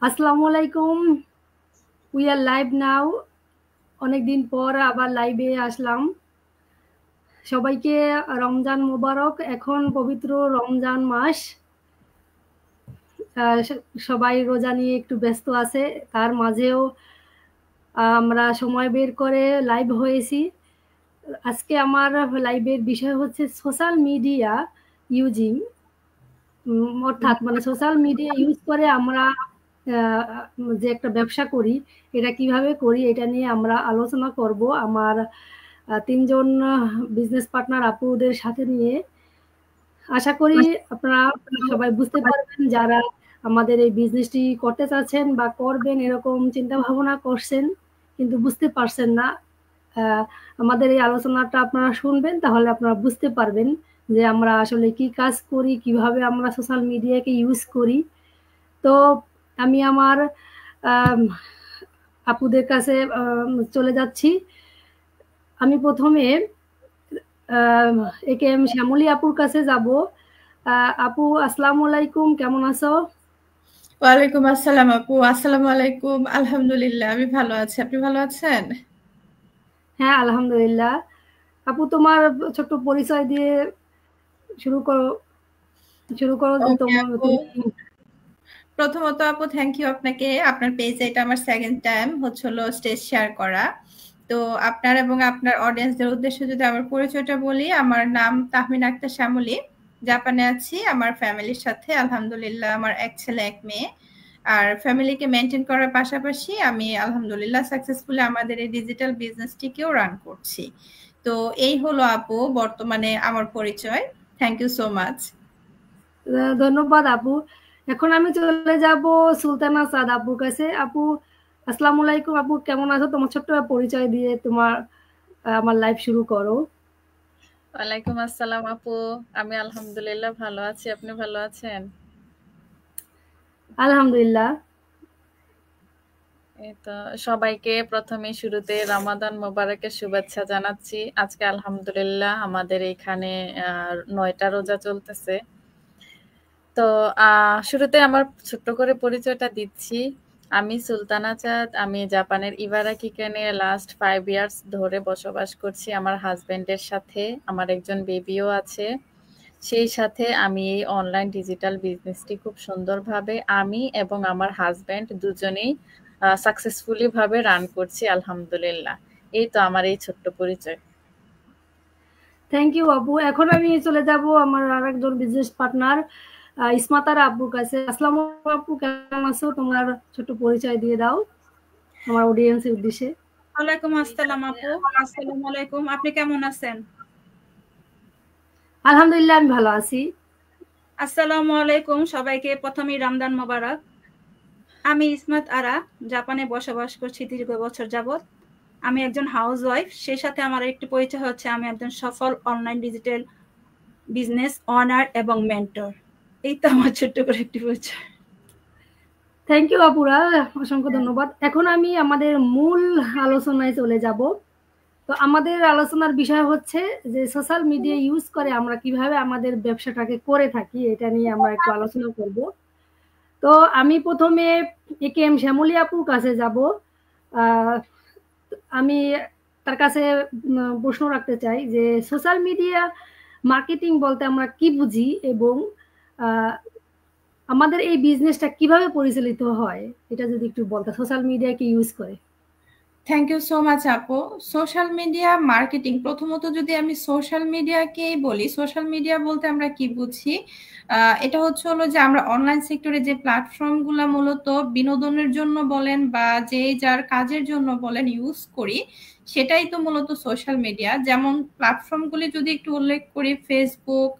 আসসালামু আলাইকুম। We are live নাও। অনেকদিন পর আবার লাইভে আসলাম। সবাইকে রমজান মোবারক। এখন পবিত্র রমজান মাস। সবাই রোজা নিয়ে একটু ব্যস্ত আছে। তার মাঝেও আমরা সময় বের করে লাইভ হয়েছি। আজকে আমার লাইভের বিষয় হচ্ছে সোশ্যাল মিডিয়া ইউজিং, অর্থাৎ মানে সোশ্যাল মিডিয়া ইউজ করে আমরা যে একটা ব্যবসা করি, এটা কিভাবে করি এটা নিয়ে আমরা আলোচনা করব আমার ৩ জন বিজনেস পার্টনার আপুদের সাথে নিয়ে। আশা করি আপনারা সবাই বুঝতে পারবেন, যারা আমাদের এই বিজনেসটি করতে চাচ্ছেন বা করবেন এরকম চিন্তা ভাবনা করছেন কিন্তু বুঝতে পারছেন না। আমাদের এই আলোচনাটা আপনারা শুনবেন, তাহলে আপনারা বুঝতে পারবেন যে আমরা আসলে কি কাজ করি, কিভাবে আমরা সোশ্যাল মিডিয়াকে ইউজ করি। তো আমি আমার আম আপুদের কাছে চলে যাচ্ছি। আমি ১ম এ একেএম শ্যামলী আপুর কাছে যাব। আপু আসসালামু আলাইকুম, কেমন আছো? ওয়ালাইকুম আসসালাম আপু। আসসালামু আলাইকুম। আলহামদুলিল্লাহ, আমি ভালো আছি। আপনি ভালো আছেন? হ্যাঁ, আলহামদুলিল্লাহ। আপু তোমার ছোট্ট পরিচয় দিয়ে শুরু করো। যে ওকে তোমার আপু। তুমি। প্রথমত আপু, থ্যাংক ইউ আপনাকে। আপনার পেজে এটা আমার সেকেন্ড টাইম হচ্ছে হলো স্টেজ শেয়ার করা। তো আপনার এবং আপনার অডিয়েন্সদের উদ্দেশ্যে যদি আমার পরিচয়টা বলি, আমার নাম তাহমিনা আক্তার শ্যামলী। জাপানে আছি আমার ফ্যামিলির সাথে। আলহামদুলিল্লাহ, আমার এক ছেলে এক মেয়ে। আর ফ্যামিলিকে মেনটেন করার পাশাপাশি আমি আলহামদুলিল্লাহ সাকসেসফুলি আমাদের এই ডিজিটাল বিজনেসটিকেও রান করছি। তো এই হলো আপু বর্তমানে আমার পরিচয়। Thank you so much. ধন্যবাদ আপু। এখন আমি চলে যাব সুলতানা সাদ আপুর কাছে। আপু আসসালামু আলাইকুম। আপু কেমন আছো? তোমার ছোট্ট পরিচয় দিয়ে তোমার আমার লাইভ শুরু করো। ওয়ালাইকুম আসসালাম আপু। আমি আলহামদুলিল্লাহ ভালো আছি। আপনি ভালো আছেন? আলহামদুলিল্লাহ। এই তো সবাইকে প্রথমে শুরুতে রমাদান মোবারকের শুভেচ্ছা জানাচ্ছি। আজকে আলহামদুলিল্লাহ আমাদের এখানে ৯টা রোজা চলতেছে। তো শুরুতে আমার ছোট্ট করে পরিচয়টা দিচ্ছি। আমি সুলতানা চাঁদ। আমি জাপানের ইবারাকিকেনে লাস্ট 5 ইয়ার্স ধরে বসবাস করছি আমার হাজবেন্ডের সাথে। আমার একজন বেবিও আছে। সেই সাথে আমি এই অনলাইন ডিজিটাল বিজনেসটি খুব সুন্দরভাবে আমি এবং আমার হাজবেন্ড দুজনেই সাকসেসফুলি ভাবে রান করছি আলহামদুলিল্লাহ। এই তো আমার এই ছোট্ট পরিচয়। থ্যাংক ইউ আপু। এখন আমি চলে যাব আমার আরেকজন বিজনেস পার্টনার ইসমাতারা আপুর কাছে। আসসালামু আলাইকুম আপু, কেমন আছো? তোমার ছোট্ট পরিচয় দিয়ে দাও আমার অডিয়েন্সের উদ্দেশ্যে। ওয়ালাইকুম আসসালাম আপু। আসসালামু আলাইকুম। আপনি কেমন আছেন? আলহামদুলিল্লাহ, আমি ভালো আছি। আসসালামু আলাইকুম সবাইকে। প্রথমেই রমজান মোবারক। আমি ইসমাত আরা, জাপানে বসবাস করছি দীর্ঘ বছর যাবত। আমি একজন হাউস ওয়াইফ। সেই সাথে আমার একটি পরিচয় হচ্ছে আমি একজন সফল অনলাইন ডিজিটাল বিজনেস অনার এবং মেন্টর। এই তো আমার ছোট্ট করে একটি পরিচয়। থ্যাংক ইউ আপুরা, অসংখ্য ধন্যবাদ। এখন আমি আমাদের মূল আলোচনায় চলে যাব। তো আমাদের আলোচনার বিষয় হচ্ছে যে সোশ্যাল মিডিয়া ইউজ করে আমরা কিভাবে আমাদের ব্যবসাটাকে করে থাকি, এটা নিয়ে আমরা একটু আলোচনা করব। তো আমি প্রথমে একেএম শ্যামলী আপুর কাছে যাব। আমি তার কাছে প্রশ্ন রাখতে চাই যে সোশ্যাল মিডিয়া মার্কেটিং বলতে আমরা কি বুঝি এবং আমাদের এই বিজনেসটা কিভাবে পরিচালিত হয়, এটা যদি একটু বলতে, সোশ্যাল মিডিয়াকে ইউজ করে। থ্যাংক ইউ সো মাচ আপু। সোশ্যাল মিডিয়া মার্কেটিং, প্রথমত যদি আমি সোশ্যাল মিডিয়াকেই বলি, সোশ্যাল মিডিয়া বলতে আমরা কি বুঝি? এটা হচ্ছে হলো যে আমরা অনলাইন সেক্টরে যে প্ল্যাটফর্মগুলো মূলত বিনোদনের জন্য বলেন বা যে যার কাজের জন্য বলেন ইউজ করি, সেটাই তো মূলত সোশ্যাল মিডিয়া। যেমন প্ল্যাটফর্মগুলি যদি একটু উল্লেখ করি, ফেসবুক,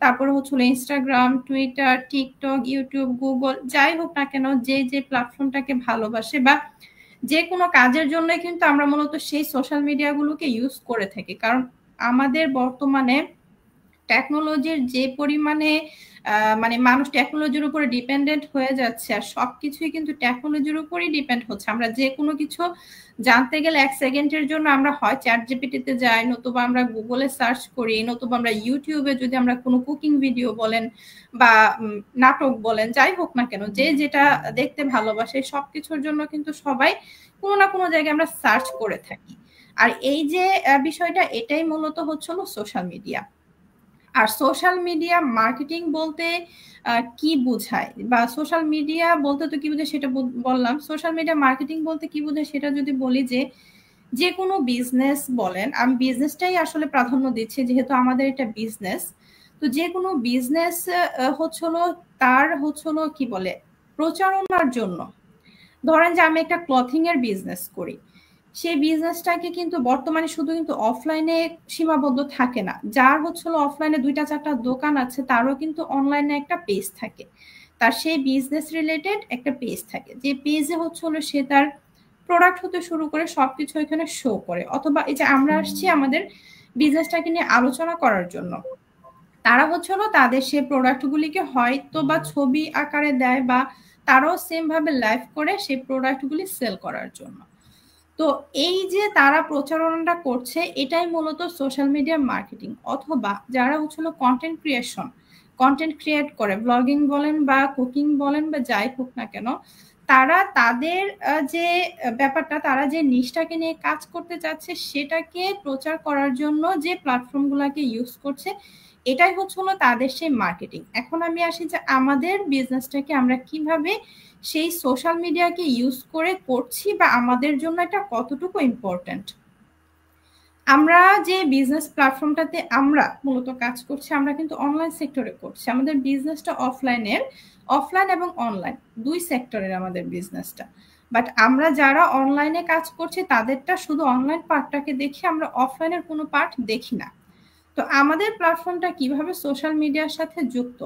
তারপর হচ্ছে Instagram, Twitter, TikTok, YouTube, Google, যাই হোক না কেন, যে যে প্ল্যাটফর্মটাকে ভালোবাসে বা যে কোনো কাজের জন্য কিন্তু আমরা মূলত সেই সোশ্যাল মিডিয়াগুলোকে ইউজ করে থাকি। কারণ আমাদের বর্তমানে টেকনোলজির যে পরিমাণে মানে মানুষ টেকনোলজির উপরে ডিপেন্ডেন্ট হয়ে যাচ্ছে, আর সবকিছুই কিন্তু টেকনোলজির উপরই ডিপেন্ড হচ্ছে। আমরা যে কোনো কিছু জানতে গেলে 1 সেকেন্ডের জন্য আমরা হয় চ্যাট জিপিটিতে যাই, নতুবা আমরা গুগলে সার্চ করি, নতুবা আমরা ইউটিউবে যদি আমরা কোনো কুকিং ভিডিও বলেন বা নাটক বলেন, যাই হোক না কেন, যে যেটা দেখতে ভালোবাসে সবকিছুর জন্য কিন্তু সবাই কোনো না কোনো জায়গায় আমরা সার্চ করে থাকি। আর এই যে বিষয়টা, এটাই মূলত হচ্ছিল সোশ্যাল মিডিয়া। আর সোশ্যাল মিডিয়া মার্কেটিং বলতে কি বোঝায়, বা সোশ্যাল মিডিয়া বলতে তো কি বোঝায় সেটা বললাম। সোশ্যাল মিডিয়া মার্কেটিং বলতে কি বোঝায় সেটা যদি বলি, যে কোনো বিজনেস বলেন, আমি বিজনেসটাই আসলে প্রাধান্য দিচ্ছি যেহেতু আমাদের এটা বিজনেস। তো যে কোনো বিজনেস হচ্ছিল তার হচ্ছিল কি বলে প্রচারণার জন্য। ধরেন যে আমি একটা ক্লথিং এর বিজনেস করি, সেই বিজনেসটাকে কিন্তু বর্তমানে শুধু কিন্তু অফলাইনে সীমাবদ্ধ থাকে না। যার হচ্ছিল অফলাইনে 2-4টা দোকান আছে, তারও কিন্তু অনলাইনে একটা পেজ থাকে, তার সেই বিজনেস রিলেটেড একটা পেজ থাকে, যে পেজে হচ্ছিল সে তার প্রোডাক্ট হতে শুরু করে সবকিছু এখানে শো করে। অথবা এই যে আমরা আসছি আমাদের বিজনেসটাকে নিয়ে আলোচনা করার জন্য, তারা হচ্ছিল তাদের সেই প্রোডাক্টগুলিকে হয়তো বা ছবি আকারে দেয়, বা তারাও সেম ভাবে লাইভ করে সেই প্রোডাক্টগুলি সেল করার জন্য। তো এই যে তারা প্রচারণাটা করছে, এটাই মূলত সোশ্যাল মিডিয়া মার্কেটিং। অথবা যারা হচ্ছিল কন্টেন্ট ক্রিয়েশন, কন্টেন্ট ক্রিয়েট করে, ব্লগিং বলেন বা কুকিং বলেন বা যাই হোক না কেন, তারা তাদের যে ব্যাপারটা, তারা যে নিশটাকে নিয়ে কাজ করতে চাচ্ছে সেটাকে প্রচার করার জন্য যে প্ল্যাটফর্মগুলোকে ইউজ করছে, এটাই হচ্ছিল তাদের সেই মার্কেটিং। এখন আমি আসি যে আমাদের বিজনেসটাকে আমরা কিভাবে সেই সোশ্যাল মিডিয়াকে ইউজ করে করছি, বা আমাদের জন্য এটা কতটুকু ইম্পর্টেন্ট। আমরা যে বিজনেস প্ল্যাটফর্মটাতে আমরা মূলত কাজ করছি, আমরা কিন্তু অনলাইন সেক্টরে করছি। আমাদের বিজনেসটা অফলাইন এবং অনলাইন 2 সেক্টরের আমাদের বিজনেসটা। বাট আমরা যারা অনলাইনে কাজ করছি তাদেরটা শুধু অনলাইন পার্টটাকে দেখি, আমরা অফলাইনের কোনো পার্ট দেখি না। তো আমাদের প্ল্যাটফর্মটা কিভাবে সোশ্যাল মিডিয়ার সাথে যুক্ত,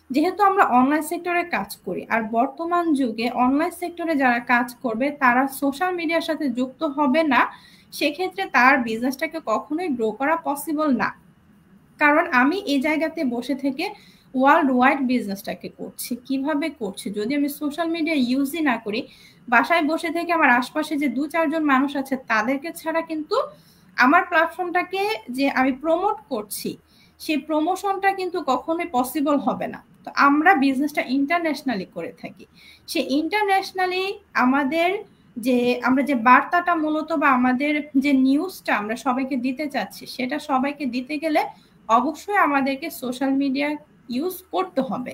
যেহেতু আমরা অনলাইন সেক্টরে কাজ করি, আর বর্তমান যুগে অনলাইন সেক্টরে যারা কাজ করবে তারা সোশ্যাল মিডিয়ার সাথে যুক্ত হবে না, সেক্ষেত্রে তার বিজনেসটাকে কখনোই গ্রো করা পসিবল না। কারণ আমি এই জায়গাতে বসে থেকে ওয়ার্ল্ড ওয়াইড বিজনেসটাকে করছি। কিভাবে করছি, যদি আমি সোশ্যাল মিডিয়া ইউজই না করি, বাসায় বসে থেকে আমার আশপাশে যে 2-4 জন মানুষ আছে তাদেরকে ছাড়া কিন্তু আমার প্ল্যাটফর্মটাকে যে আমি প্রমোট করছি, সেই প্রমোশনটা কিন্তু কখনোই পসিবল হবে না। তো আমরা বিজনেসটা ইন্টারন্যাশনালি করে থাকি। সে ইন্টারন্যাশনালি আমাদের আমরা যে বার্তাটা মূলত, বা আমাদের যে নিউজটা আমরা সবাইকে দিতে চাচ্ছি, সেটা সবাইকে দিতে গেলে অবশ্যই আমাদেরকে সোশ্যাল মিডিয়া ইউজ করতে হবে।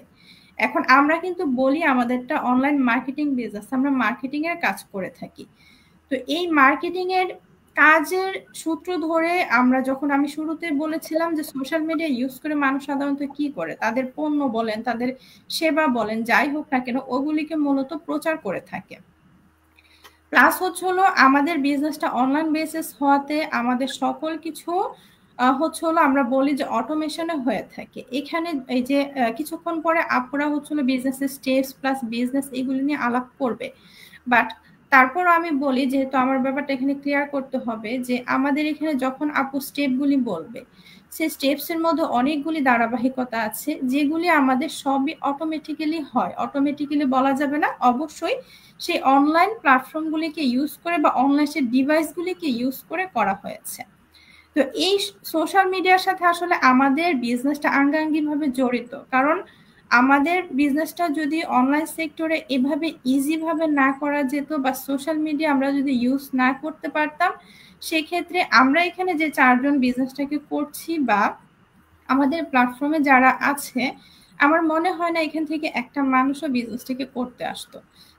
এখন আমরা কিন্তু বলি আমাদেরটা অনলাইন মার্কেটিং বিজনেস, আমরা মার্কেটিং এর কাজ করে থাকি। তো এই মার্কেটিং এর কাজের সূত্র ধরে আমরা যখন আমি শুরুতে বলেছিলাম যে সোশ্যাল মিডিয়া ইউজ করে মানুষ সাধারণত কি করে, তাদের পণ্য বলেন, তাদের সেবা বলেন, যাই হোক না কেন, ওগুলিকে মূলত প্রচার করে থাকে। প্লাস হচ্ছে হলো আমাদের বিজনেসটা অনলাইন বেসিস হওয়াতে আমাদের সকল কিছু হচ্ছে হলো আমরা বলি যে অটোমেশনে হয়ে থাকে। এখানে এই যে কিছুক্ষণ পরে আপুরা হচ্ছে হলো বিজনেসের স্টেপস প্লাস বিজনেস এগুলি নিয়ে আলাপ করবে, বাট তারপর আমি বলি, যেহেতু আমার ব্যাপারটা এখানে ক্লিয়ার করতে হবে, যে আমাদের এখানে যখন আপু স্টেপগুলি বলবে, সেই স্টেপসের মধ্যে অনেকগুলি ধারাবাহিকতা আছে, যেগুলি আমাদের সবই অটোমেটিক্যালি হয়। অটোমেটিক্যালি বলা যাবে না, অবশ্যই সেই অনলাইন প্ল্যাটফর্মগুলিকে ইউজ করে বা অনলাইন সেই ডিভাইসগুলিকে ইউজ করে করা হয়েছে। তো এই সোশ্যাল মিডিয়ার সাথে আসলে আমাদের বিজনেসটা আঙ্গাঙ্গিভাবে জড়িত। কারণ আমাদের বিজনেসটা যদি অনলাইন সেক্টরে এভাবে ইজিভাবে না করা যেত, বা সোশ্যাল মিডিয়া আমরা যদি ইউজ না করতে পারতাম, সেক্ষেত্রে আমরা এখানে যে 4 জন বিজনেসটাকে করছি বা আমাদের প্ল্যাটফর্মে যারা আছে, আমার মনে হয় না এখান থেকে একটা মানুষও বিজনেসটাকে করতে আসতো।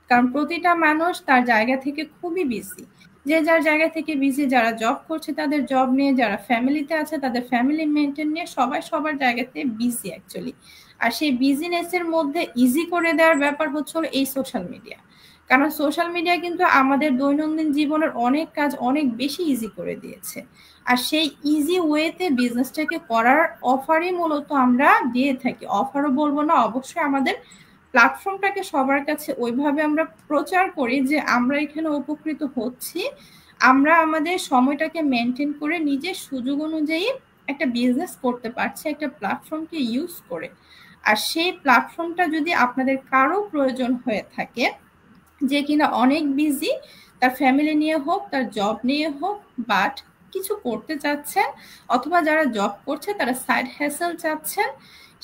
কারণ প্রতিটা মানুষ তার জায়গা থেকে খুবই বিজি, যে যার জায়গা থেকে বিজি। যারা জব করছে তাদের জব নিয়ে, যারা ফ্যামিলিতে আছে তাদের ফ্যামিলি মেনটেন নিয়ে, সবাই সবার জায়গাতে বিজি অ্যাকচুয়ালি। আর সেই বিজিনেসের মধ্যে ইজি করে দেওয়ার ব্যাপার হচ্ছে এই সোশ্যাল মিডিয়া। কারণ সোশ্যাল মিডিয়া কিন্তু আমাদের দৈনন্দিন জীবনের অনেক কাজ অনেক বেশি ইজি করে দিয়েছে। আর সেই ইজি ওয়েতে বিজনেসটাকে করার অফারই মূলত আমরা দিয়ে থাকি। অফারও বলবো না, অবশ্যই আমাদের প্ল্যাটফর্মটাকে সবার কাছে ওইভাবে আমরা প্রচার করি যে আমরা এখানে উপকৃত হচ্ছি, আমরা আমাদের সময়টাকে মেনটেন করে নিজের সুযোগ অনুযায়ী একটা বিজনেস করতে পারছি একটা প্ল্যাটফর্মকে ইউজ করে। আর সেই প্ল্যাটফর্মটা যদি আপনাদের কারো প্রয়োজন হয়ে থাকে, যে কিনা অনেক বিজি, তার ফ্যামিলি নিয়ে হোক, তার জব নিয়ে হোক, বাট কিছু করতে চাচ্ছেন, অথবা যারা জব করছে তারা সাইড হ্যাসেল চাচ্ছেন,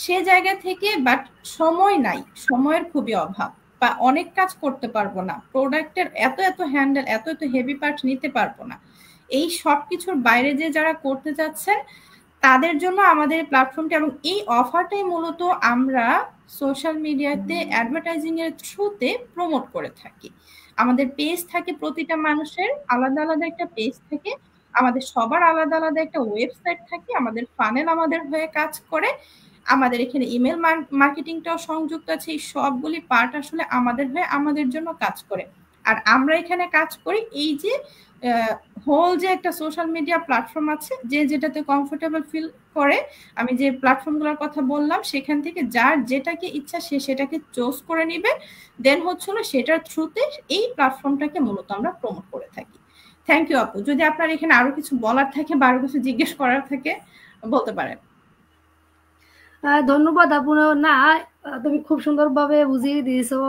সে জায়গা থেকে বাট সময় নাই, সময়ের খুবই অভাব, বা অনেক কাজ করতে পারবো না, প্রোডাক্টের এত হ্যান্ডেল, এত হেভি পার্ট নিতে পারবো না, এই সব কিছুর বাইরে যে যারা করতে চাচ্ছেন তাদের জন্য আমাদের প্ল্যাটফর্মটি, এবং এই অফারটাই মূলত আমরা সোশ্যাল মিডিয়াতে অ্যাডভার্টাইজিং এর থ্রুতে প্রমোট করে থাকি। আমাদের পেজ থাকে, প্রতিটা মানুষের আলাদা আলাদা একটা পেজ থাকে, আমাদের সবার আলাদা আলাদা একটা ওয়েবসাইট থাকে, আমাদের ফানেল আমাদের হয়ে কাজ করে, আমাদের এখানে ইমেল মার্কেটিংটাও সংযুক্ত আছে। এই সবগুলি পার্ট আসলে আমাদের হয়ে আমাদের জন্য কাজ করে। আর আমরা এখানে কাজ করি এই যে হোল যে একটা সোশ্যাল মিডিয়া প্ল্যাটফর্ম আছে, যে যেটাতে কমফোর্টেবল ফিল করে, আমি যে প্ল্যাটফর্মগুলোর কথা বললাম সেখান থেকে যার যেটাকে ইচ্ছা সে সেটাকে চুজ করে নিবে, দেন হচ্ছিল সেটার থ্রুতে এই প্ল্যাটফর্মটাকে মূলত আমরা প্রমোট করে থাকি। থ্যাংক ইউ আপু। যদি আপনার এখানে আরো কিছু বলার থাকে বা আরো কিছু জিজ্ঞেস করার থাকে বলতে পারেন। ধন্যবাদ আপু। না, তুমি খুব সুন্দরভাবে বুঝিয়ে দিয়েছো।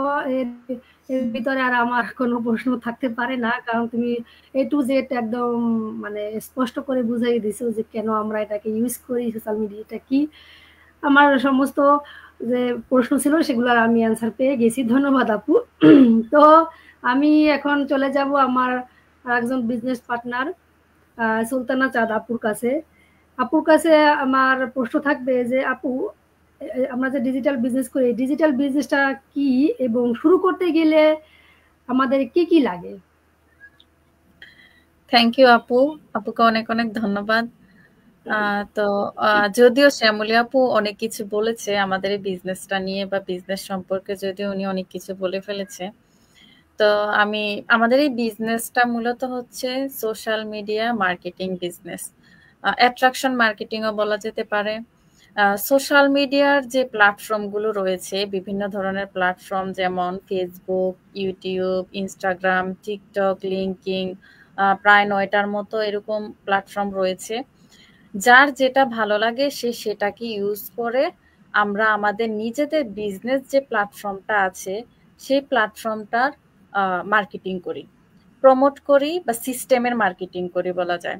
এর ভিতরে আর আমার কোনো প্রশ্ন থাকতে পারে না, কারণ তুমি এ টু জেড একদম মানে স্পষ্ট করে বুঝিয়ে দিছো যে কেন আমরা এটাকে ইউজ করি, সোশ্যাল মিডিয়াটা কি। আমার সমস্ত যে প্রশ্ন ছিল সেগুলোর আমি অ্যান্সার পেয়ে গেছি। ধন্যবাদ আপু। তো আমি এখন চলে যাব আমার একজন বিজনেস পার্টনার সুলতানা চাঁদ আপুর কাছে। আপুর কাছে আমার প্রশ্ন থাকবে যে আপু, আমরা যে ডিজিটাল বিজনেস করি, ডিজিটাল বিজনেসটা কি এবং শুরু করতে গেলে আমাদের কি কি লাগে? থ্যাংক ইউ আপু। আপুকে অনেক অনেক ধন্যবাদ। তো যদিও শ্যামলী আপু অনেক কিছু বলেছে আমাদের এই বিজনেসটা নিয়ে, বা বিজনেস সম্পর্কে যদিও উনি অনেক কিছু বলে ফেলেছে, তো আমি আমাদের এই বিজনেসটা মূলত হচ্ছে social media marketing business, attraction মার্কেটিংও বলা যেতে পারে। সোশ্যাল মিডিয়ার যে প্ল্যাটফর্মগুলো রয়েছে, বিভিন্ন ধরনের প্ল্যাটফর্ম, যেমন Facebook, YouTube, Instagram, TikTok, LinkedIn, প্রায় 9টার মতো এরকম প্ল্যাটফর্ম রয়েছে। যার যেটা ভালো লাগে সে সেটাকে ইউজ করে আমরা আমাদের নিজেদের বিজনেস যে প্ল্যাটফর্মটা আছে সেই প্ল্যাটফর্মটার মার্কেটিং করি, প্রমোট করি, বা সিস্টেমের মার্কেটিং করি বলা যায়।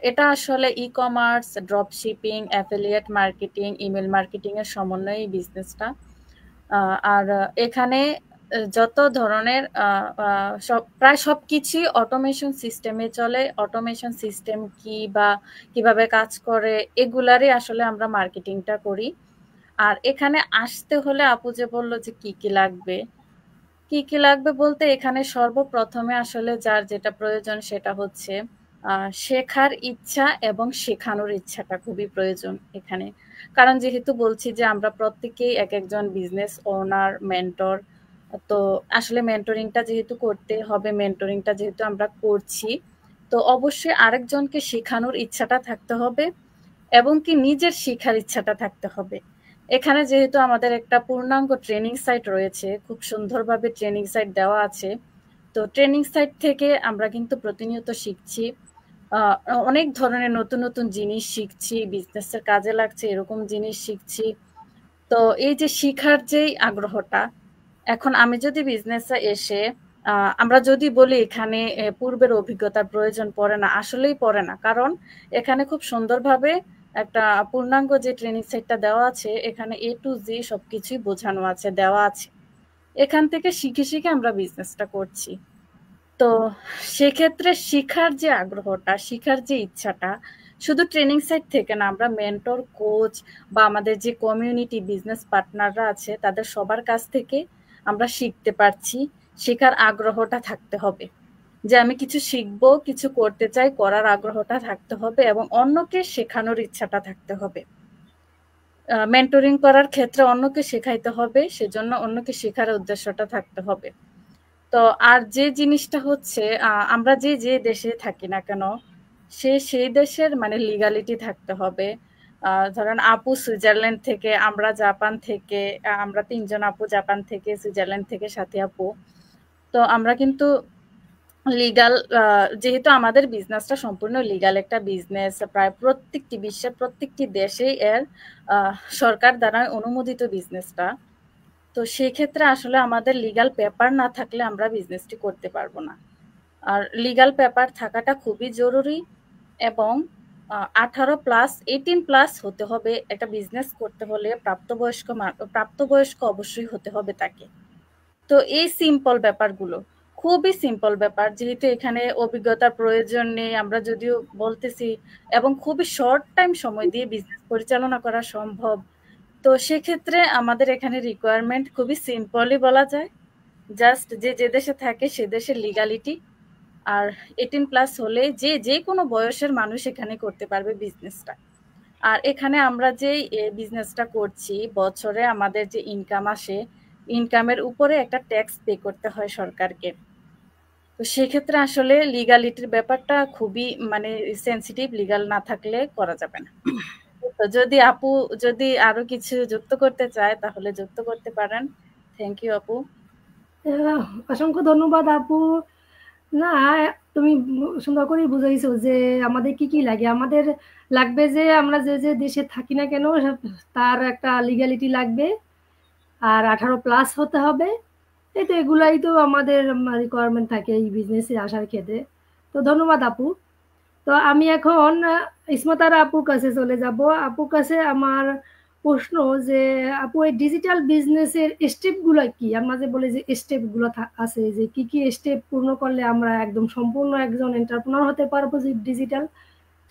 এটা আসলে e commerce, drop shipping, affiliate marketing, email marketing এর সমন্বয়ে এই বিজনেসটা। আর এখানে যত ধরনের প্রায় সবকিছুই অটোমেশন সিস্টেমে চলে। অটোমেশন সিস্টেম কি বা কিভাবে কাজ করে এগুলারই আসলে আমরা মার্কেটিংটা করি। আর এখানে আসতে হলে আপু যে বললো যে কি কি লাগবে, কি কি লাগবে বলতে এখানে সর্বপ্রথমে আসলে যার যেটা প্রয়োজন সেটা হচ্ছে শেখার ইচ্ছা এবং শেখানোর ইচ্ছাটা খুবই প্রয়োজন এখানে। কারণ যেহেতু বলছি যে আমরা প্রত্যেকেই এক একজন বিজনেস ওনার, মেন্টর, তো আসলে মেন্টরিংটা যেহেতু করতে হবে, মেন্টরিংটা যেহেতু আমরা করছি, তো অবশ্যই আরেকজনকে শেখানোর ইচ্ছাটা থাকতে হবে এবং কি নিজের শেখার ইচ্ছাটা থাকতে হবে। এখানে যেহেতু আমাদের একটা পূর্ণাঙ্গ ট্রেনিং সাইট রয়েছে, খুব সুন্দরভাবে ট্রেনিং সাইট দেওয়া আছে, তো ট্রেনিং সাইট থেকে আমরা কিন্তু প্রতিনিয়ত শিখছি, অনেক ধরনের নতুন নতুন জিনিস শিখছি, বিজনেসের কাজে লাগছে এরকম জিনিস শিখছি। তো এই যে শিখার যেই আগ্রহটা, এখন আমি যদি বিজনেসে এসে আমরা যদি বলি এখানে পূর্বের অভিজ্ঞতার প্রয়োজন পড়ে না, আসলেই পড়ে না। কারণ এখানে খুব সুন্দরভাবে একটা পূর্ণাঙ্গ যে ট্রেনিং সেটটা দেওয়া আছে, এখানে A to Z সবকিছুই বোঝানো আছে, দেওয়া আছে। এখান থেকে শিখে শিখে আমরা বিজনেসটা করছি। তো সেক্ষেত্রে শিখার যে আগ্রহটা, শিখার যে ইচ্ছাটা শুধু ট্রেনিং সাইট থেকে না, আমরা মেন্টর, কোচ বা আমাদের যে কমিউনিটি বিজনেস পার্টনাররা আছে তাদের সবার কাছ থেকে আমরা শিখতে পারছি। শেখার আগ্রহটা থাকতে হবে, যে আমি কিছু শিখবো, কিছু করতে চাই, করার আগ্রহটা থাকতে হবে এবং অন্যকে শেখানোর ইচ্ছাটা থাকতে হবে। মেন্টরিং করার ক্ষেত্রে অন্যকে শেখাইতে হবে, সেজন্য অন্যকে শেখার উদ্দেশ্যটা থাকতে হবে। তো আর যে জিনিসটা হচ্ছে আমরা যে যে দেশে থাকি না কেন, সেই দেশের মানে লিগালিটি থাকতে হবে। ধরেন আপু সুইজারল্যান্ড থেকে, আমরা জাপান থেকে, আমরা 3জন আপু জাপান থেকে, সুইজারল্যান্ড থেকে, সাথী আপু। তো আমরা কিন্তু লিগাল, যেহেতু আমাদের বিজনেসটা সম্পূর্ণ লিগাল একটা বিজনেস, প্রায় বিশ্বের প্রত্যেকটি দেশেই এর সরকার দ্বারা অনুমোদিত বিজনেসটা। তো সেক্ষেত্রে আসলে আমাদের লিগাল পেপার না থাকলে আমরা বিজনেসটি করতে পারবো না। আর লিগাল পেপার থাকাটা খুবই জরুরি, এবং 18+ হতে হবে। একটা বিজনেস করতে হলে প্রাপ্তবয়স্ক অবশ্যই হতে হবে তাকে। তো এই সিম্পল ব্যাপারগুলো, খুবই সিম্পল ব্যাপার, যেহেতু এখানে অভিজ্ঞতার প্রয়োজন নেই, আমরা যদিও বলতেছি, এবং খুবই শর্ট টাইম সময় দিয়ে বিজনেস পরিচালনা করা সম্ভব। তো সেক্ষেত্রে আমাদের এখানে রিকোয়ারমেন্ট খুবই সিম্পলই বলা যায়, জাস্ট যে দেশে থাকে সে দেশের লিগালিটি, আর 18+ হলে যে কোনো বয়সের মানুষ এখানে করতে পারবে বিজনেসটা। আর এখানে আমরা যে বিজনেসটা করছি, বছরে আমাদের যে ইনকাম আসে, ইনকামের উপরে একটা ট্যাক্স পে করতে হয় সরকারকে। তো সেক্ষেত্রে আসলে লিগালিটির ব্যাপারটা খুবই মানে সেন্সিটিভ, লিগাল না থাকলে করা যাবে না। তো যদি আপু যদি আরো কিছু যুক্ত করতে চায় তাহলে যুক্ত করতে পারেন। থ্যাংক ইউ আপু। অসংখ্য ধন্যবাদ আপু। না, তুমি সুন্দর করেই বুঝাইছো যে আমাদের কি কি লাগে। আমাদের লাগবে যে আমরা যে দেশে থাকি না কেন তার একটা লিগ্যালিটি লাগবে, আর 18+ হতে হবে। এই তো এগুলাই তো আমাদের রিকোয়ারমেন্ট থাকে এই বিজনেসে আসার ক্ষেত্রে। তো ধন্যবাদ আপু। তো আমি এখন ইসমতারা আপুর কাছে চলে যাব। আপুর কাছে আমার প্রশ্ন যে আপু, এই ডিজিটাল বিজনেসের স্টেপগুলো কি? আমরা যে বলি যে স্টেপগুলো আছে, যে কি কি স্টেপ পূর্ণ করলে আমরা একদম সম্পূর্ণ একজন এন্টারপ্রেনার হতে পারবো যে ডিজিটাল,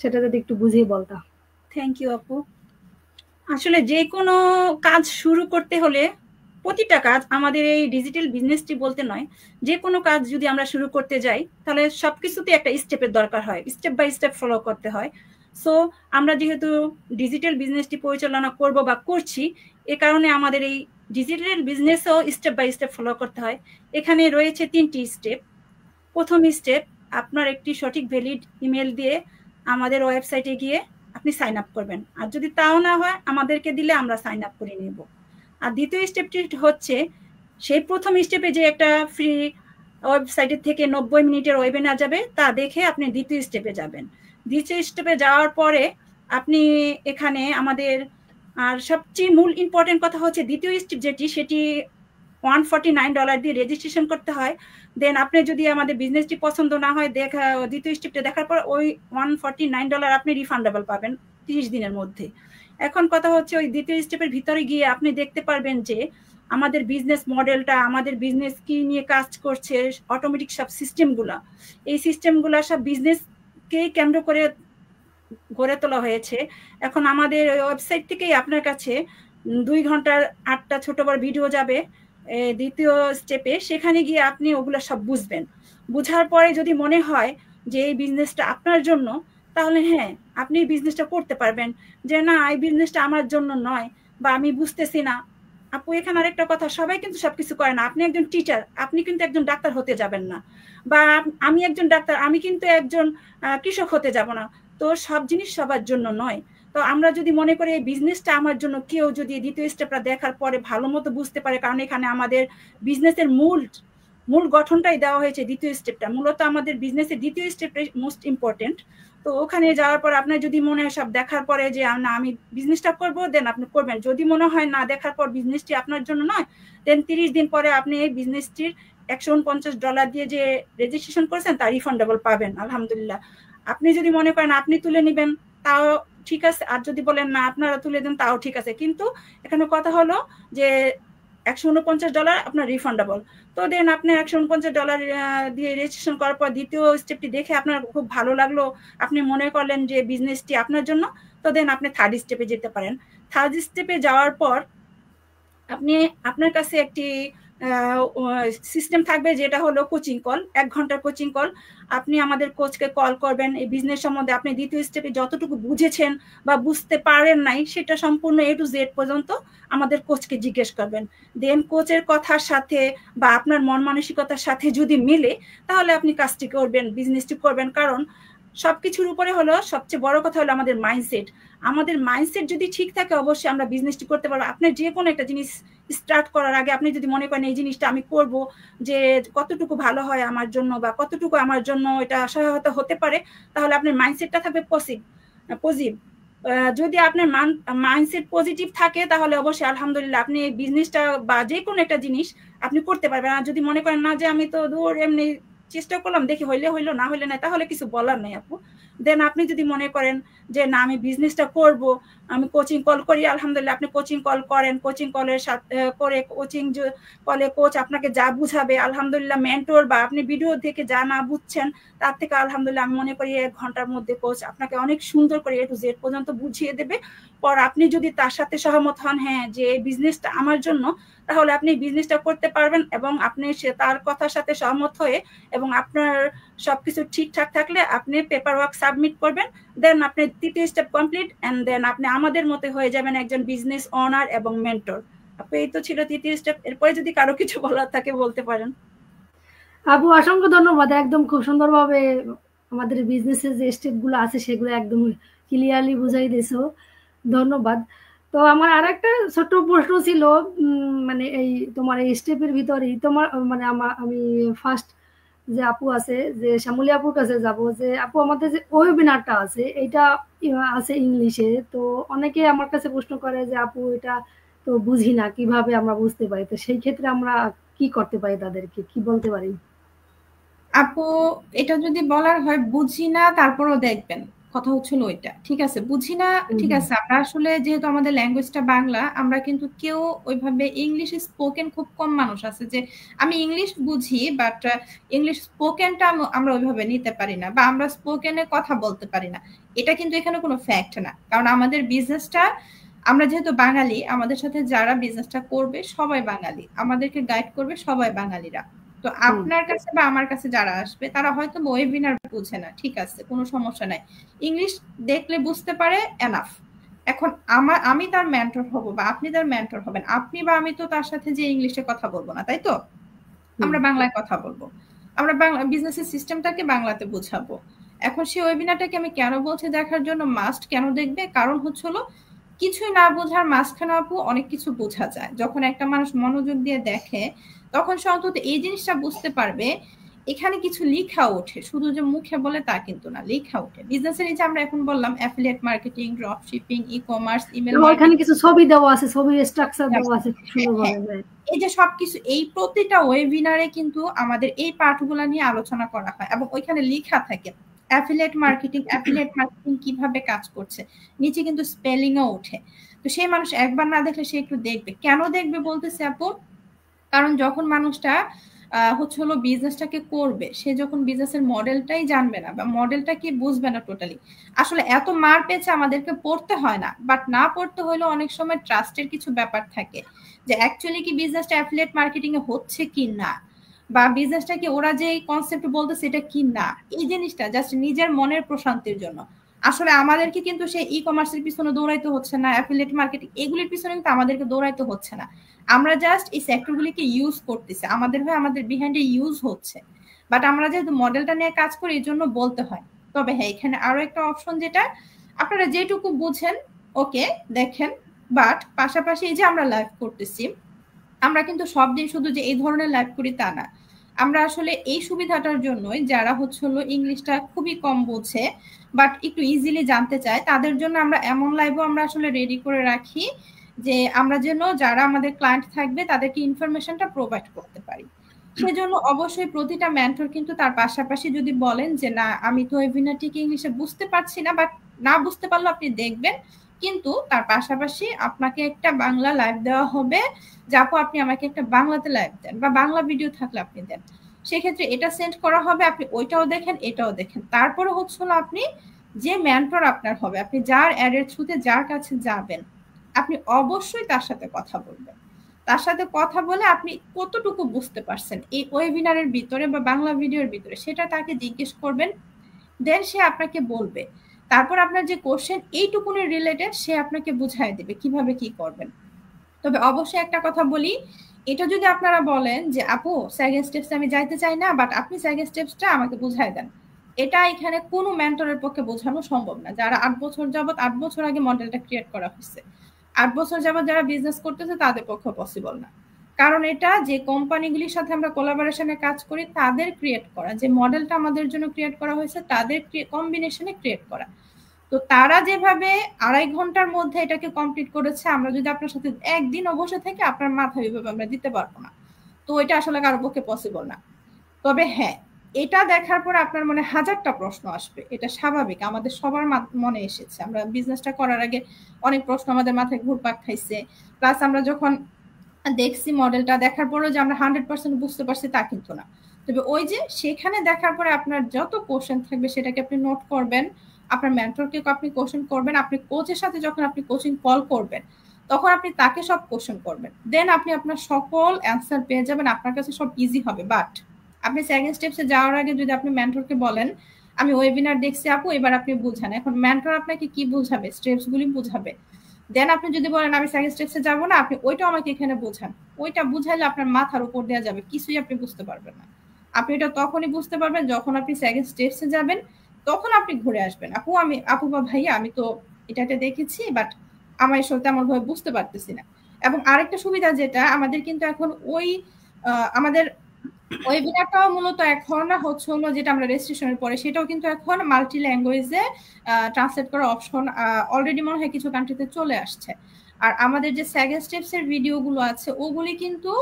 সেটা যদি একটু বুঝিয়ে বলতাম। থ্যাংক ইউ আপু। আসলে যে কোনো কাজ শুরু করতে হলে, প্রতিটা কাজ আমাদের এই ডিজিটাল বিজনেসটি বলতে নয়, যে কোনো কাজ যদি আমরা শুরু করতে যাই তাহলে সবকিছুতে একটা স্টেপের দরকার হয়, স্টেপ বাই স্টেপ ফলো করতে হয়। সো আমরা যেহেতু ডিজিটাল বিজনেসটি পরিচালনা করব বা করছি, এ কারণে আমাদের এই ডিজিটাল বিজনেসও স্টেপ বাই স্টেপ ফলো করতে হয়। এখানে রয়েছে 3টি স্টেপ। প্রথম স্টেপ, আপনার একটি সঠিক ভ্যালিড ইমেল দিয়ে আমাদের ওয়েবসাইটে গিয়ে আপনি সাইন আপ করবেন, আর যদি তাও না হয় আমাদেরকে দিলে আমরা সাইন আপ করে নেব। আর দ্বিতীয় স্টেপটি হচ্ছে, সেই প্রথম স্টেপে যে একটা ফ্রি ওয়েবসাইটের থেকে 90 মিনিটের ওয়েবিনার যাবে, তা দেখে আপনি দ্বিতীয় স্টেপে যাবেন। দ্বিতীয় স্টেপে যাওয়ার পরে আপনি এখানে আমাদের, আর সবচেয়ে মূল ইম্পর্টেন্ট কথা হচ্ছে দ্বিতীয় স্টেপ যেটি, সেটি $149 দিয়ে রেজিস্ট্রেশন করতে হয়। দেন আপনি যদি আমাদের বিজনেসটি পছন্দ না হয়, দ্বিতীয় স্টেপটা দেখার পর ওই $149 আপনি রিফান্ডেবল পাবেন 30 দিনের মধ্যে। এখন কথা হচ্ছে, ওই দ্বিতীয় স্টেপের ভিতরে গিয়ে আপনি দেখতে পারবেন যে আমাদের বিজনেস মডেলটা, আমাদের বিজনেস কি নিয়ে কাজ করছে, অটোমেটিক সব সিস্টেমগুলা, এই সিস্টেমগুলা সব বিজনেসকেই কেন্দ্র করে গড়ে তোলা হয়েছে। এখন আমাদের ওয়েবসাইট থেকেই আপনার কাছে 2 ঘন্টার 8টা ছোট বড় ভিডিও যাবে দ্বিতীয় স্টেপে। সেখানে গিয়ে আপনি ওগুলো সব বুঝবেন। বুঝার পরে যদি মনে হয় যে এই বিজনেসটা আপনার জন্য, তাহলে হ্যাঁ, আপনি বিজনেসটা করতে পারবেন। যে না, এই বিজনেসটা আমার জন্য নয়, বা আমি বুঝতেছি না। আপু, এখানে আরেকটা কথা, সবাই কিন্তু সবকিছু করে না। আপনি একজন টিচার, আপনি কিন্তু একজন ডাক্তার হতে যাবেন না, বা আমি একজন ডাক্তার, আমি কিন্তু একজন কৃষক হতে যাব না। তো সব জিনিস সবার জন্য নয়। তো আমরা যদি মনে করি এই বিজনেসটা আমার জন্য, কেউ যদি দ্বিতীয় স্টেপটা দেখার পরে ভালো মতো বুঝতে পারে, কারণ এখানে আমাদের বিজনেসের মূল গঠনটাই দেওয়া হয়েছে দ্বিতীয় স্টেপটা। মূলত আমাদের বিজনেসের দ্বিতীয় স্টেপটাই মোস্ট ইম্পর্টেন্ট। তো ওখানে যাওয়ার পর আপনার যদি মনে হয় সব দেখার পরে যে না, আমি বিজনেসটা করবো, দেন আপনি করবেন। যদি মনে হয় না, দেখার পর বিজনেসটি আপনার জন্য নয়, দেন 30 দিন পরে আপনি এই বিজনেসটির $149 দিয়ে যে রেজিস্ট্রেশন করেছেন তা রিফান্ডেবল পাবেন, আলহামদুলিল্লাহ। আপনি যদি মনে করেন আপনি তুলে নেবেন, তাও ঠিক আছে। আর যদি বলেন না আপনারা তুলে দেন, তাও ঠিক আছে। কিন্তু এখানে কথা হলো যে $149 আপনার রিফান্ডেবল। তো দেন আপনার $149 দিয়ে রেজিস্ট্রেশন করার পর দ্বিতীয় স্টেপটি দেখে আপনার খুব ভালো লাগলো, আপনি মনে করলেন যে বিজনেসটি আপনার জন্য, তো দেন আপনি থার্ড স্টেপে যেতে পারেন। থার্ড স্টেপে যাওয়ার পর আপনি, আপনার কাছে একটি সিস্টেম থাকবে, যেটা হলো কোচিং কল, 1 ঘন্টার কোচিং কল। আপনি আমাদের কোচকে কল করবেন, এই বিজনেস সম্বন্ধে আপনি দ্বিতীয় স্টেপে যতটুকু বুঝেছেন বা বুঝতে পারেন নাই, সেটা সম্পূর্ণ A to Z পর্যন্ত আমাদের কোচকে জিজ্ঞেস করবেন। দেন কোচের কথার সাথে বা আপনার মন মানসিকতার সাথে যদি মিলে, তাহলে আপনি কাজটি করবেন, বিজনেসটি করবেন। কারণ সবকিছুর উপরে হলো সবচেয়ে বড় কথা হলো আমাদের মাইন্ডসেট। আমাদের মাইন্ডসেট যদি ঠিক থাকে অবশ্যই আমরা বিজনেসটি করতে পারবো। আপনার যে কোনো একটা জিনিস স্টার্ট করার আগে আপনি যদি মনে করেন এই জিনিসটা আমি করব, যে কতটুকু ভালো হয় আমার জন্য বা কতটুকু আমার জন্য এটা সহায়তা হতে পারে, তাহলে আপনার মাইন্ডসেটটা থাকবে পজিটিভ। যদি আপনার মাইন্ডসেট পজিটিভ থাকে তাহলে অবশ্যই আলহামদুলিল্লাহ আপনি এই বিজনেসটা বা যে কোনো একটা জিনিস আপনি করতে পারবেন। আর যদি মনে করেন না যে আমি তো দূর এমনি চেষ্টা করলাম দেখি হইলে হইলো না হইলে না, তাহলে কিছু বলার নাই আপু। দেন আপনি যদি মনে করেন যে না আমি বিজনেসটা করব, আমি কোচিং কল করি, আলহামদুলিল্লাহ আপনি কোচিং কল করেন, কোচিং কলের সাথে করে কোচিং কলে কোচ আপনাকে যা বুঝাবে আলহামদুলিল্লাহ, মেন্টর বা আপনি ভিডিও দেখে যা না বুঝছেন তার থেকে আলহামদুলিল্লাহ আমি মনে করি 1 ঘন্টার মধ্যে কোচ আপনাকে অনেক সুন্দর করে A to Z পর্যন্ত বুঝিয়ে দেবে। পর আপনি যদি তার সাথে সহমত হন হ্যাঁ যে এই বিজনেসটা আমার জন্য, তাহলে আপনি বিজনেসটা করতে পারবেন এবং আপনি সে তার কথার সাথে সহমত হয়ে এবং আপনার সবকিছু ঠিকঠাক থাকলে আপনি পেপার ওয়ার্ক সাবমিট করবেন। দেন আপনি 3য় স্টেপ কমপ্লিট এন্ড দেন আপনি আমাদের মতো হয়ে যাবেন একজন বিজনেস ওনার এবং মেন্টর। আপনি এই তো ছিল 3য় স্টেপ। এরপরে যদি কারো কিছু বলার থাকে বলতে পারেন। আপু অসংখ্য ধন্যবাদ, একদম খুব সুন্দরভাবে আমাদের বিজনেসের যে স্টেপগুলো আছে সেগুলো একদম ক্লিয়ারলি বুঝাই দিয়েছো, ধন্যবাদ। তো আমার আর একটা ছোট্ট প্রশ্ন ছিল, মানে এই তোমার এই স্টেপের ভিতরেই তোমার মানে আমি ফার্স্ট যে আপু আছে যে শ্যামলী আপুর কাছে যাব, যে আপু আমাদের যে ওয়েবিনারটা আছে এটা আছে ইংলিশে, তো অনেকে আমার কাছে প্রশ্ন করে যে আপু এটা তো বুঝি না, কিভাবে আমরা বুঝতে পারি, তো সেই ক্ষেত্রে আমরা কি করতে পারি, তাদেরকে কি বলতে পারি? আপু এটা যদি বলার হয় বুঝি না তারপরও দেখবেন, কথা হচ্ছিল ওইটা, ঠিক আছে? বুঝি না, ঠিক আছে। আমরা আসলে যেহেতু আমাদের ল্যাঙ্গুয়েজটা বাংলা, আমরা কিন্তু কেউ ওইভাবে ইংলিশ স্পোকেন খুব কম মানুষ আছে যে আমি ইংলিশ বুঝি বাট ইংলিশ স্পোকেনটা আমরা ওইভাবে নিতে পারি না বা আমরা স্পোকেনে কথা বলতে পারি না। এটা কিন্তু এখানে কোনো ফ্যাক্ট না, কারণ আমাদের বিজনেসটা, আমরা যেহেতু বাঙালি, আমাদের সাথে যারা বিজনেসটা করবে সবাই বাঙালি, আমাদেরকে গাইড করবে সবাই বাঙালিরা। তো আপনার কাছে বা আমার কাছে যারা আসবে তারা হয়তো ওয়েবিনার বুঝে না, ঠিক আছে, কোনো সমস্যা নাই, ইংলিশ দেখলে বুঝতে পারে, এনাফ। এখন আমি তার মেন্টর হব বা আপনি তার মেন্টর হবেন, আপনি বা আমি তো তার সাথে যে ইংলিশে কথা বলবো না, তাই তো? আমরা বাংলায় কথা বলবো, আমরা বাংলা বিজনেসের সিস্টেমটাকে বাংলাতে বোঝাবো। এখন সেই ওয়েবিনারটাকে আমি কেন বলছি দেখার জন্য, মাস্ট কেন দেখবে, কারণ হচ্ছে হলো কিছুই না বোঝার মাঝখানে আপু অনেক কিছু বোঝা যায়। যখন একটা মানুষ মনোযোগ দিয়ে দেখে তখন সে অন্তত এই জিনিসটা বুঝতে পারবে এখানে কিছু লেখা ওঠে, শুধু যে মুখে বলে তা কিন্তু না, লেখা ওঠে। বিজনেসের এই যে আমরা এখন বললাম affiliate marketing, drop shipping, e commerce, email marketing, কিছু ছবি দেওয়া আছে, ছবি স্ট্রাকচার দেওয়া আছে খুব সুন্দরভাবে। এই যে সবকিছু, এই প্রতিটা ওয়েবিনারে কিন্তু আমাদের এই পার্টগুলো নিয়ে আলোচনা করা হয় এবং ওইখানে লেখা থাকে অ্যাফিলিয়েট মার্কেটিং কিভাবে কাজ করছে, নিচে কিন্তু স্পেলিংও ওঠে। তো সেই মানুষ একবার না দেখলে সে একটু দেখবে। কেন দেখবে বলতেছে আপু, কারণ যখন মানুষটা হচ্ছে হলো বিজনেসটাকে করবে, সে যখন বিজনেসের মডেলটাই জানবে না বা মডেলটা কি বুঝবে না টোটালি, আসলে এত মার পেয়েছে আমাদেরকে পড়তে হয় না, বাট না পড়তে হলেও অনেক সময় ট্রাস্টের কিছু ব্যাপার থাকে যে অ্যাকচুয়ালি কি বিজনেসটা অ্যাফিলিয়েট মার্কেটিং এ হচ্ছে কি না, বা বিজনেসটা কি ওরা যে কনসেপ্ট বলতেছে এটা কি না, এই জিনিসটা জাস্ট নিজের মনের প্রশান্তির জন্য। আসলে আমাদেরকে কিন্তু সেই ই কমার্সের পিছনে দৌড়াইতে হচ্ছে না, অ্যাফিলিয়েট মার্কেটিং এগুলির পিছনে কিন্তু আমাদেরকে দৌড়াইতে হচ্ছে না। আমরা জাস্ট এই সেক্টরগুলিকে ইউজ করতেছি, আমাদের হয়ে আমাদের বিহাইন্ডে ইউজ হচ্ছে, বাট আমরা যেহেতু মডেলটা নিয়ে কাজ করি এই জন্য বলতে হয়। তবে হ্যাঁ, এখানে আরো একটা অপশন, যেটা আপনারা যেটুকু বুঝেন ওকে দেখেন, বাট পাশাপাশি এই যে আমরা লাইভ করতেছি, আমরা কিন্তু সব দিন শুধু যে এই ধরনের লাইভ করি তা না, আমরা আসলে এই সুবিধাটার জন্যই যারা হচ্ছে হলো ইংলিশটা খুবই কম বোঝে বাট একটু ইজিলি জানতে চায়, তাদের জন্য আমরা এমন লাইভও আমরা আসলে রেডি করে রাখি যে আমরা যেন যারা আমাদের ক্লায়েন্ট থাকবে তাদেরকে ইনফরমেশনটা প্রোভাইড করতে পারি। সেজন্য অবশ্যই প্রতিটা মেন্টর কিন্তু তার পাশাপাশি যদি বলেন যে না আমি তো ওয়েবিনারটিকে ইংলিশে বুঝতে পারছি না, বাট না বুঝতে পারলে আপনি দেখবেন, কিন্তু তার পাশাপাশি আপনাকে একটা বাংলা লাইভ দেওয়া হবে, যাপো আপনি আমাকে একটা বাংলাতে লাইভ দেন বা বাংলা ভিডিও থাকলে আপনি দেন, সেক্ষেত্রে এটা সেন্ড করা হবে, আপনি ওইটাও দেখেন এটাও দেখেন। তারপরে হচ্ছে হলো আপনি যে মেন্টর আপনার হবে, আপনি যার অ্যাডের থ্রুতে যার কাছে যাবেন, আপনি অবশ্যই তার সাথে কথা বলবেন। তার সাথে কথা বলে আপনি কতটুকু বুঝতে পারছেন এই ওয়েবিনারের ভিতরে বা বাংলা ভিডিওর ভিতরে, সেটা তাকে জিজ্ঞেস করবেন, দেন সে আপনাকে বলবে। তারপর আপনার যে কোশ্চেন এইটুকুনের রিলেটেড সে আপনাকে বুঝাই দেবে কিভাবে কি করবেন। তবে অবশ্যই একটা কথা বলি, এটা যদি আপনারা বলেন যে আপু সেকেন্ড স্টেপসে আমি যাইতে চাই না, বাট আপনি সেকেন্ড স্টেপসটা আমাকে বুঝাই দেন, এটা এখানে কোনো মেন্টরের পক্ষে বোঝানো সম্ভব না। যারা 8 বছর যাবত 8 বছর আগে মডেলটা ক্রিয়েট করা হয়েছে, 8 বছর যাবত যারা বিজনেস করতেছে তাদের পক্ষে পসিবল না। কারণ এটা যে কোম্পানিগুলির সাথে আমরা কোলাবোরেশনে কাজ করি তাদের ক্রিয়েট করা, যে মডেলটা আমাদের জন্য ক্রিয়েট করা হয়েছে তাদের কম্বিনেশনে ক্রিয়েট করা। তো তারা যেভাবে 2.5 ঘন্টার মধ্যে এটাকে কমপ্লিট করেছে, আমরা যদি আপনার সাথে একদিনও বসে থেকে আপনার মাথায় ওইভাবে আমরা দিতে পারবো না। তো এটা আসলে কারো পক্ষে পসিবল না। তবে হ্যাঁ, এটা দেখার পর আপনার মনে হাজারটা প্রশ্ন আসবে, এটা স্বাভাবিক, আমাদের সবার মনে এসেছে। আমরা বিজনেসটা করার আগে অনেক প্রশ্ন আমাদের মাথায় ঘুরপাক খাইছে। প্লাস আমরা যখন দেখছি মডেলটা, দেখার পরেও যে আমরা 100% বুঝতে পারছি তা কিন্তু না। তবে ওই যে সেখানে দেখার পরে আপনার যত কোশ্চেন থাকবে সেটাকে আপনি নোট করবেন, আপনার মেন্টরকে আপনি কোশ্চেন করবেন, আপনি কোচের সাথে যখন আপনি কোচিং কল করবেন তখন আপনি তাকে সব কোশ্চেন করবেন, দেন আপনি আপনার সকল অ্যান্সার পেয়ে যাবেন, আপনার কাছে সব ইজি হবে। বাট আপনি সেকেন্ড স্টেপসে যাওয়ার আগে যদি আপনি মেন্টরকে বলেন আমি ওয়েবিনার দেখছি আপু, এবার আপনি বুঝান, এখন মেন্টর আপনাকে কি বুঝাবে, স্টেপস গুলি বুঝাবে। দেন আপনি যদি বলেন আমি সেকেন্ড স্টেপসে যাব না, আপনি ওইটা আমাকে এখানে বোঝান, ওইটা বুঝাইলে আপনার মাথার উপর দেওয়া যাবে, কিছুই আপনি বুঝতে পারবেন না। আপনি এটা তখনই বুঝতে পারবেন যখন আপনি সেকেন্ড স্টেপসে যাবেন, তখন আপনি ঘুরে আসবেন, আপু বা ভাইয়া আমি তো এটা দেখেছি বাট আমার এসব তেমন ভাবে বুঝতে পারতেছি না। এবং আরেকটা সুবিধা যেটা আমাদের কিন্তু এখন ওই আমাদের ওয়েবিনারটাও মূলত এখন হচ্ছে হলো যেটা আমরা রেজিস্ট্রেশনের পরে সেটাও কিন্তু এখন মাল্টি ল্যাঙ্গুয়েজে ট্রান্সলেট করার অপশন অলরেডি মনে হয় কিছু কান্ট্রিতে চলে আসছে। আর আমাদের যে সেকেন্ড স্টেপস এর ভিডিওগুলো আছে ওগুলি কিন্তু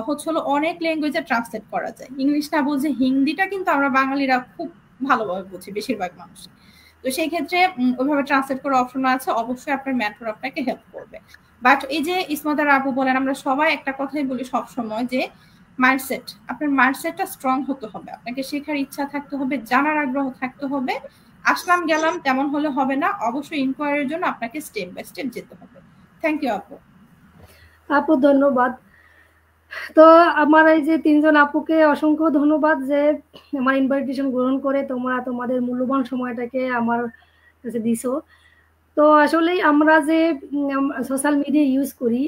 হচ্ছে হলো অনেক ল্যাঙ্গুয়েজে ট্রান্সলেট করা যায়। ইংলিশ না বুঝে হিন্দিটা কিন্তু আমরা বাঙালিরা খুব ভালোভাবে বুঝি বেশিরভাগ মানুষ। তো সেই ক্ষেত্রে ওইভাবে ট্রান্সলেট করার অপশন আছে, অবশ্যই আপনার মেন্টর আপনাকে হেল্প করবে। বাট এই যে ইসমাত আপু বলেন, আমরা সবাই একটা কথাই বলি সবসময় যে মাইন্ডসেট, আপনার মাইন্ডসেটটা স্ট্রং হতে হবে, আপনাকে শেখার ইচ্ছা থাকতে হবে, জানার আগ্রহ থাকতে হবে। আসলাম গেলাম তেমন হলে হবে না, অবশ্যই ইনকোয়ারির জন্য আপনাকে স্টেপ বাই স্টেপ যেতে হবে। থ্যাংক ইউ আপু। আপু ধন্যবাদ। তো আমার এই যে 3 জন আপুকে অসংখ্য ধন্যবাদ যে আমার ইনভাইটেশন গ্রহণ করে তোমরা তোমাদের মূল্যবান সময়টাকে আমার কাছে দিছো। তো আসলেই আমরা যে সোশ্যাল মিডিয়া ইউজ করি,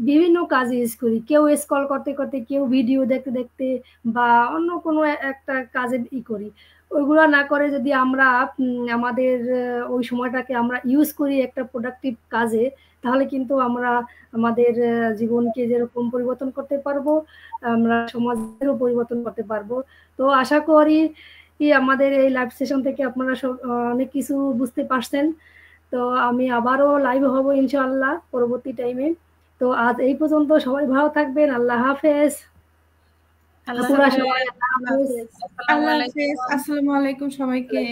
বিভিন্ন কাজে ইউজ করি, কেউ স্ক্রল করতে করতে, কেউ ভিডিও দেখতে দেখতে, বা অন্য কোনো একটা কাজে করি। ওইগুলো না করে যদি আমরা আমাদের ওই সময়টাকে আমরা ইউজ করি একটা প্রোডাক্টিভ কাজে, তাহলে কিন্তু আমরা আমাদের জীবনকে যেরকম পরিবর্তন করতে পারবো, আমরা সমাজেরও পরিবর্তন করতে পারবো। তো আশা করি আমাদের এই লাইভ সেশন থেকে আপনারা অনেক কিছু বুঝতে পারছেন। তো আমি আবারও লাইভ হব ইনশাআল্লাহ পরবর্তী টাইমে। তো আজ এই পর্যন্ত, সবাই ভালো থাকবেন, আল্লাহ হাফেজ। আল্লাহ হাফেজ, আসসালামু আলাইকুম সবাইকে।